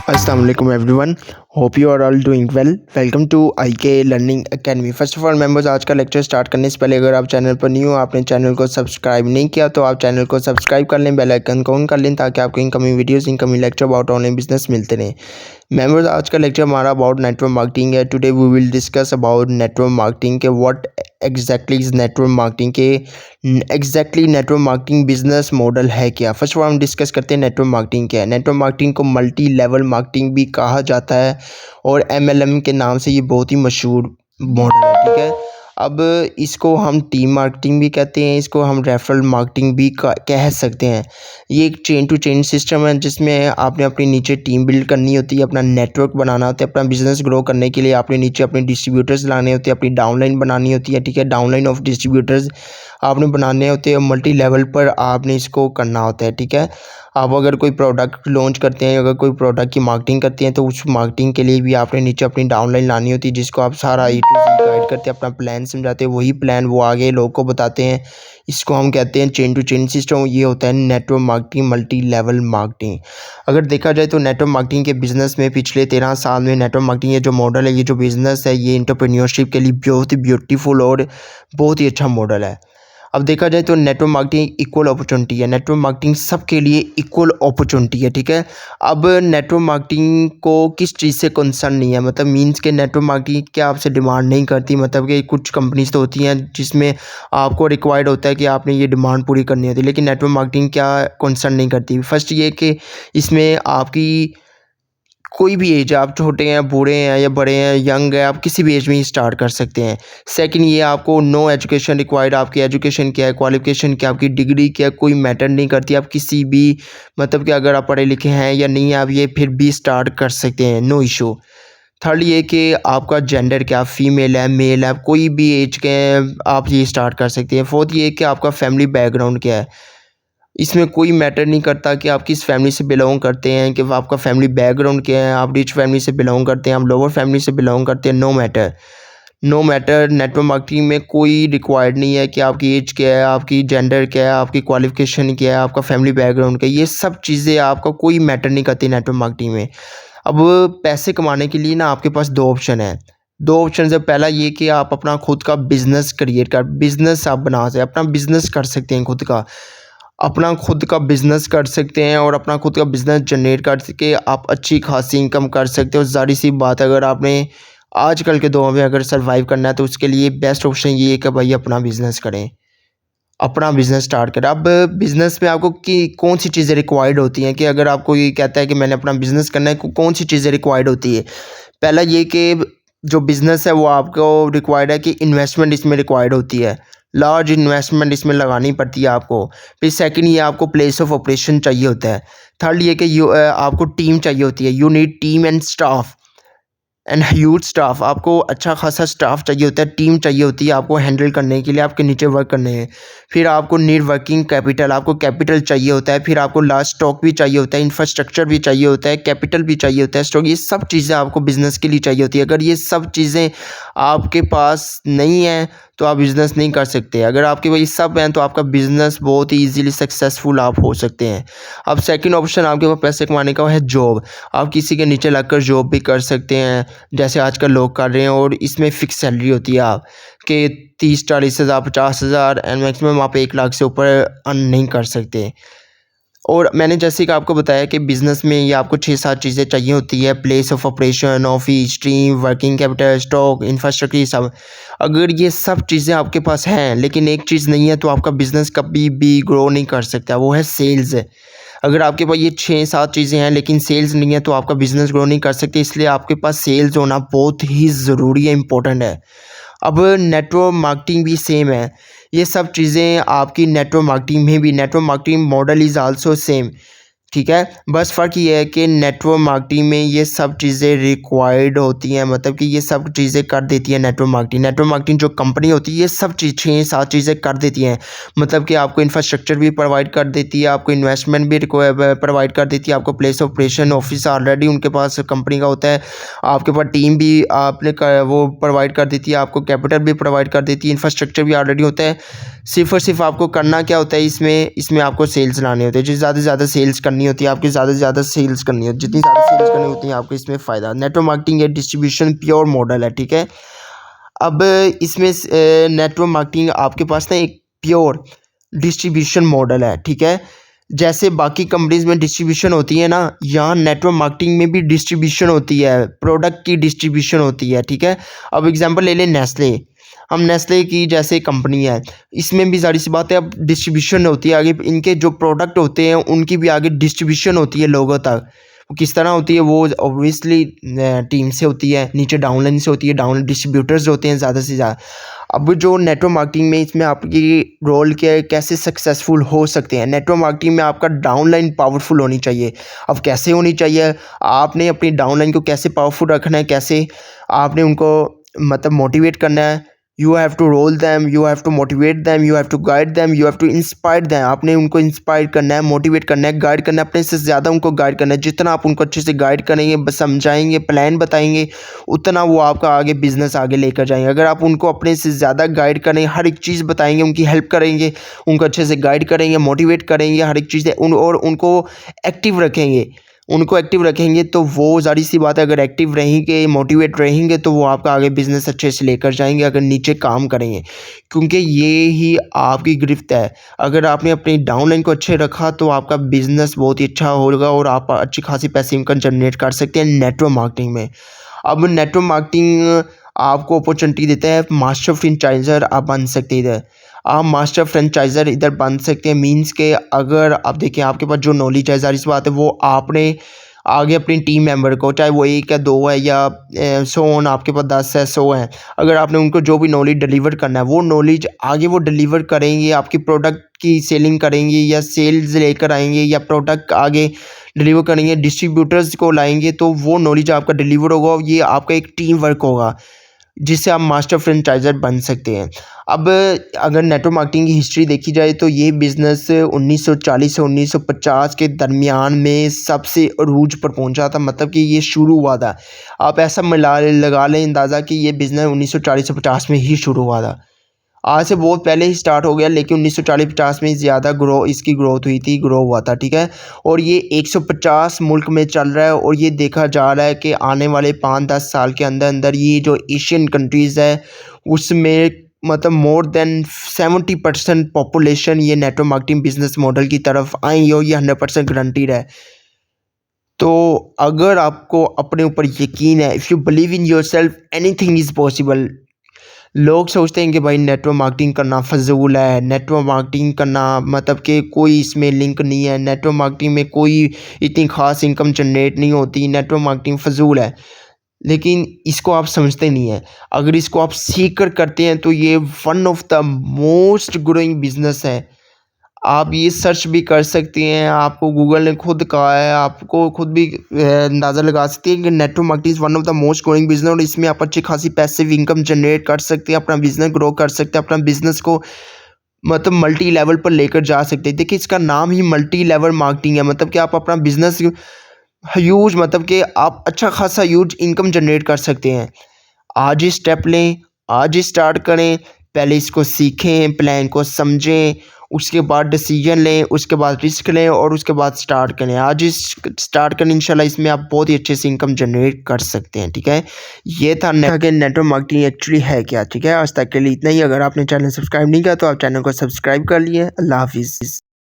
Assalamu alaikum everyone. Hope you are all doing well. Welcome to IK Learning Academy. First of all members, आज का lecture start करने से पहले अगर आप चैनल पर न्यू हो, आपने चैनल को सब्सक्राइब नहीं किया तो आप चैनल को सब्सक्राइब कर लें, बेल आइकन को ऑन कर लें ताकि आपको incoming videos, incoming lecture about online business मिलते रहें। मेंबर्स, आज का लेक्चर हमारा अबाउट नेटवर्क मार्केटिंग है। Today we will discuss about network marketing के what exactly is network marketing के exactly network marketing business model है क्या। फर्स्ट ऑफ ऑल हम डिस्कस करते हैं नेटवर्क मार्केटिंग क्या है। नेटवर्क मार्केटिंग को मल्टी लेवल मार्केटिंग भी कहा जाता है और MLM के नाम से ये बहुत ही मशहूर मॉडल है, ठीक है। अब इसको हम टीम मार्केटिंग भी कहते हैं, इसको हम रेफरल मार्केटिंग भी कह सकते हैं। ये एक चेन टू चेन सिस्टम है जिसमें आपने अपनी नीचे टीम बिल्ड करनी होती है, अपना नेटवर्क बनाना होता है। अपना बिजनेस ग्रो करने के लिए आपने नीचे अपने डिस्ट्रीब्यूटर्स लाने होते हैं, अपनी डाउनलाइन बनानी होती है, ठीक है। डाउनलाइन ऑफ डिस्ट्रीब्यूटर्स आपने बनाने होते हैं, मल्टी लेवल पर आपने इसको करना होता है, ठीक है। आप अगर कोई प्रोडक्ट लॉन्च करते हैं, अगर कोई प्रोडक्ट की मार्केटिंग करते हैं तो उस मार्केटिंग के लिए भी आपने नीचे अपनी डाउनलाइन लानी होती है जिसको आप सारा A to Z गाइड करते हैं, अपना प्लान समझाते हैं। वही प्लान वो आगे लोग को बताते हैं। इसको हम कहते हैं चेन टू चेन सिस्टम। ये होता है network marketing, multi level marketing. अगर देखा जाए तो नेटवर्क मार्केटिंग के बिजनेस में पिछले 13 साल में नेटवर्क मार्केटिंग ये जो मॉडल है, ये जो बिजनेस है, ये एंटरप्रेन्योरशिप के लिए बहुत ही ब्यूटीफुल और बहुत ही अच्छा मॉडल है। अब देखा जाए तो नेटवर्क मार्केटिंग इक्वल अपॉर्चुनिटी है। नेटवर्क मार्केटिंग सबके लिए इक्वल अपॉर्चुनिटी है, ठीक है। अब नेटवर्क मार्केटिंग को किस चीज़ से कंसर्न नहीं है, मतलब मींस के नेटवर्क मार्केटिंग क्या आपसे डिमांड नहीं करती, मतलब कि कुछ कंपनीज तो होती हैं जिसमें आपको रिक्वायर्ड होता है कि आपने ये डिमांड पूरी करनी होती है, लेकिन नेटवर्क मार्केटिंग क्या कंसर्न नहीं करती। फर्स्ट ये कि इसमें आपकी कोई भी एज है, आप छोटे हैं, बूढ़े हैं या बड़े हैं, यंग है, आप किसी भी एज में ही स्टार्ट कर सकते हैं। सेकंड, ये आपको नो एजुकेशन रिक्वायर्ड, आपकी एजुकेशन क्या है, क्वालिफिकेशन क्या, आपकी डिग्री क्या है, कोई मैटर नहीं करती। आप किसी भी मतलब कि अगर आप पढ़े लिखे हैं या नहीं, आप ये फिर भी स्टार्ट कर सकते हैं, नो इशू। थर्ड ये कि आपका जेंडर क्या, फीमेल है, मेल है, कोई भी एज के हैं, आप ये स्टार्ट कर सकते हैं। फोर्थ ये कि आपका फैमिली बैकग्राउंड क्या है, इसमें कोई मैटर नहीं करता कि आप किस फैमिली से बिलोंग करते हैं, कि आपका फैमिली बैकग्राउंड क्या है, आप रिच फैमिली से बिलोंग करते हैं, आप लोअर फैमिली से बिलोंग करते हैं, no matter. No matter, network marketing में कोई रिक्वायर्ड नहीं है कि आपकी एज क्या है, आपकी जेंडर क्या है, आपकी क्वालिफिकेशन क्या है, आपका फैमिली बैकग्राउंड क्या है, ये सब चीज़ें आपका कोई मैटर नहीं करती नेटवर्क मार्केटिंग में। अब पैसे कमाने के लिए ना आपके पास दो ऑप्शन है। दो ऑप्शन है। पहला ये कि आप अपना खुद का बिजनेस क्रिएट कर, बिजनेस आप बना सकते हैं, अपना बिजनेस कर सकते हैं, खुद का अपना खुद का बिज़नेस कर सकते हैं और अपना खुद का बिज़नेस जनरेट कर सके आप अच्छी खासी इनकम कर सकते हो। ज़ाहिर सी बात है, अगर आपने आजकल के दौर में अगर सर्वाइव करना है तो उसके लिए बेस्ट ऑप्शन ये है कि भाई अपना बिज़नेस करें, अपना बिज़नेस स्टार्ट करें। अब बिज़नेस में आपको कि कौन सी चीज़ें रिक्वायर्ड होती हैं, कि अगर आपको ये कहता है कि मैंने अपना बिज़नेस करना है, कौन सी चीज़ें रिक्वायर्ड होती है। पहला ये कि जो बिज़नेस है वो आपको रिक्वायर्ड है कि इन्वेस्टमेंट इसमें रिक्वायर्ड होती है, लार्ज इन्वेस्टमेंट इसमें लगानी पड़ती है आपको। फिर सेकंड, ये आपको प्लेस ऑफ ऑपरेशन चाहिए होता है। थर्ड ये कि आपको टीम चाहिए होती है, you need team and staff and huge staff. आपको अच्छा खासा स्टाफ चाहिए होता है, टीम चाहिए होती है आपको हैंडल करने के लिए, आपके नीचे वर्क करने हैं। फिर आपको नीड वर्किंग कैपिटल, आपको कैपिटल चाहिए होता है। फिर आपको लार्ज स्टॉक भी चाहिए होता है, इंफ्रास्ट्रक्चर भी चाहिए होता है, कैपिटल भी चाहिए होता है, स्टॉक, ये सब चीज़ें आपको बिज़नेस के लिए चाहिए होती है। अगर ये सब चीज़ें आपके पास नहीं है तो आप बिज़नेस नहीं कर सकते। अगर आपके पास ये सब हैं तो आपका बिज़नेस बहुत ही ईजिली सक्सेसफुल आप हो सकते हैं। अब सेकंड ऑप्शन आपके पास पैसे कमाने का है जॉब। आप किसी के नीचे लगकर जॉब भी कर सकते हैं जैसे आजकल लोग कर रहे हैं, और इसमें फ़िक्स सैलरी होती है आप कि 30-40 हज़ार, 50 हज़ार एंड मैक्सिमम आप 1 लाख से ऊपर अर्न नहीं कर सकते। और मैंने जैसे कि आपको बताया कि बिज़नेस में ये आपको 6-7 चीज़ें चाहिए होती है, place of operation, office, team, working capital, stock, infrastructure, ये सब। अगर ये सब चीज़ें आपके पास हैं लेकिन एक चीज़ नहीं है तो आपका बिज़नेस कभी भी ग्रो नहीं कर सकता, वो है सेल्स। अगर आपके पास ये 6-7 चीज़ें हैं लेकिन सेल्स नहीं है तो आपका बिज़नेस ग्रो नहीं कर सकते, इसलिए आपके पास सेल्स होना बहुत ही ज़रूरी है, इम्पोर्टेंट है। अब नेटवर्क मार्केटिंग भी सेम है, ये सब चीज़ें आपकी नेटवर्क मार्केटिंग में भी, network marketing model is also same, ठीक है। बस फ़र्क ये है कि नेटवर्क मार्केटिंग में ये सब चीज़ें रिक्वायर्ड होती हैं, मतलब कि ये सब चीज़ें कर देती है नेटवर्क मार्केटिंग। नेटवर्क मार्केटिंग जो कंपनी होती है ये सब 6-7 चीज़ें कर देती हैं, मतलब कि आपको इंफ्रास्ट्रक्चर भी प्रोवाइड कर देती है, आपको इन्वेस्टमेंट भी प्रोवाइड कर देती है, आपको place of operation, office already उनके पास कंपनी का होता है, आपके पास टीम भी आपने वो प्रोवाइड कर देती है, आपको कैपिटल भी प्रोवाइड कर देती है, इंफ्रास्ट्रक्चर भी ऑलरेडी होता है। सिर्फ़ और सिर्फ़ आपको करना क्या होता है इसमें आपको सेल्स लाने होते हैं। जितनी ज़्यादा से ज़्यादा सेल्स करनी होती है, आपकी ज़्यादा से ज़्यादा सेल्स करनी होती है। जितनी ज़्यादा सेल्स करनी होती है, आपको इसमें फ़ायदा। नेटवर्क मार्केटिंग या डिस्ट्रीब्यूशन प्योर मॉडल है, ठीक है। अब इसमें नेटवर्क मार्केटिंग आपके पास ना एक प्योर डिस्ट्रीब्यूशन मॉडल है, ठीक है। जैसे बाकी कंपनीज़ में डिस्ट्रीब्यूशन होती है ना, यहाँ नेटवर्क मार्केटिंग में भी डिस्ट्रीब्यूशन होती है, प्रोडक्ट की डिस्ट्रीब्यूशन होती है, ठीक है। अब एग्जांपल ले लें नेस्ले, हम नेस्ले की जैसे कंपनी है, इसमें भी ज़ाहिर सी बात है अब डिस्ट्रीब्यूशन होती है, आगे इनके जो प्रोडक्ट होते हैं उनकी भी आगे डिस्ट्रीब्यूशन होती है लोगों तक। वो किस तरह होती है, वो ऑब्वियसली टीम से होती है, नीचे डाउनलाइन से होती है, डाउन डिस्ट्रीब्यूटर्स होते हैं ज़्यादा से ज़्यादा। अब जो नेटवर्क मार्केटिंग में इसमें आपकी रोल क्या है, कैसे सक्सेसफुल हो सकते हैं। नेटवर्क मार्केटिंग में आपका डाउनलाइन पावरफुल होनी चाहिए। अब कैसे होनी चाहिए, आपने अपनी डाउनलाइन को कैसे पावरफुल रखना है, कैसे आपने उनको मतलब मोटिवेट करना है। You have to roll them, you have to motivate them, you have to guide them, you have to inspire them. आपने उनको इंस्पायर करना है, मोटिवेट करना है, गाइड करना है, अपने से ज़्यादा उनको गाइड करना है। जितना आप उनको अच्छे से गाइड करेंगे, समझाएंगे, प्लान बताएंगे, उतना वो आपका आगे बिजनेस आगे लेकर जाएंगे। अगर आप उनको अपने से ज़्यादा गाइड करें, हर एक चीज़ बताएंगे, उनकी हेल्प करेंगे, उनको अच्छे से गाइड करेंगे, मोटिवेट करेंगे, हर एक चीज़ और उनको एक्टिव रखेंगे तो वो ज़ाहिर सी बात है, अगर एक्टिव रहेंगे, मोटिवेट रहेंगे तो वो आपका आगे बिज़नेस अच्छे से लेकर जाएंगे अगर नीचे काम करेंगे, क्योंकि ये ही आपकी गिरफ्त है। अगर आपने अपनी डाउनलाइन को अच्छे रखा तो आपका बिज़नेस बहुत ही अच्छा होगा और आप अच्छी खासी पैसे इनकम जनरेट कर सकते हैं नेटवर्क मार्केटिंग में। अब नेटवर्क मार्केटिंग आपको अपॉर्चुनिटी देता है, मास्टर फ्रेंचाइजर आप बन सकते हैं इधर। आप मास्टर फ्रेंचाइजर इधर बन सकते हैं, मीन्स के अगर आप देखें आपके पास जो नॉलेज है, ज़ाहिर सी बात है वो आपने आगे अपनी टीम मेंबर को, चाहे वो 1 या 2 है या 100 आपके पास 10 है, 100 हैं, अगर आपने उनको जो भी नॉलेज डिलीवर करना है वो नॉलेज आगे वो डिलीवर करेंगे, आपकी प्रोडक्ट की सेलिंग करेंगे या सेल्स लेकर आएंगे या प्रोडक्ट आगे डिलीवर करेंगे, डिस्ट्रीब्यूटर्स को लाएंगे, तो वो नॉलेज आपका डिलीवर होगा और ये आपका एक टीम वर्क होगा जिससे आप मास्टर फ्रेंचाइजर बन सकते हैं। अब अगर नेटवर्क मार्केटिंग की हिस्ट्री देखी जाए तो ये बिज़नेस 1940 से 1950 के दरमियान में सबसे अरूज पर पहुंचा था, मतलब कि ये शुरू हुआ था। आप ऐसा लगा लें अंदाज़ा कि ये बिज़नेस 1940 से 50 में ही शुरू हुआ था। आज से बहुत पहले ही स्टार्ट हो गया, लेकिन 1940-50 में ज़्यादा इसकी ग्रोथ हुई थी, ग्रो हुआ था, ठीक है। और ये 150 मुल्क में चल रहा है और ये देखा जा रहा है कि आने वाले 5-10 साल के अंदर अंदर ये जो एशियन कंट्रीज़ है उसमें मतलब मोर देन 70% पॉपुलेशन ये नेटवर्क मार्केटिंग बिजनेस मॉडल की तरफ आएंगे और ये 100% गारंटीड है। तो अगर आपको अपने ऊपर यकीन है, if you believe in yourself, anything is possible. लोग सोचते हैं कि भाई नेटवर्क मार्केटिंग करना फ़ज़ूल है, नेटवर्क मार्केटिंग करना मतलब कि कोई इसमें लिंक नहीं है, नेटवर्क मार्केटिंग में कोई इतनी ख़ास इनकम जनरेट नहीं होती, नेटवर्क मार्केटिंग फ़ज़ूल है। लेकिन इसको आप समझते नहीं हैं। अगर इसको आप सीख कर करते हैं तो ये one of the most growing business है। आप ये सर्च भी कर सकते हैं, आपको गूगल ने खुद कहा है, आपको खुद भी अंदाज़ा लगा सकते हैं कि network marketing is one of the most growing business और इसमें आप अच्छी खासी पैसिव इनकम जनरेट कर सकते हैं, अपना बिजनेस ग्रो कर सकते हैं, अपना बिजनेस को मतलब मल्टी लेवल पर लेकर जा सकते हैं। देखिए इसका नाम ही मल्टी लेवल मार्केटिंग है, मतलब कि आप अपना बिजनेस ह्यूज मतलब कि आप अच्छा खासा ह्यूज इनकम जनरेट कर सकते हैं। आज ही स्टेप लें, आज ही स्टार्ट करें, पहले इसको सीखें, प्लान को समझें, उसके बाद डिसीजन लें, उसके बाद रिस्क लें और उसके बाद स्टार्ट करें। आज ही स्टार्ट करें, इंशाल्लाह इसमें आप बहुत ही अच्छे से इनकम जनरेट कर सकते हैं, ठीक है। ये था कि नेटवर्क मार्केटिंग एक्चुअली है क्या, ठीक है। आज तक के लिए इतना ही। अगर आपने चैनल सब्सक्राइब नहीं किया तो आप चैनल को सब्सक्राइब कर लिए। अल्लाह हाफिज़।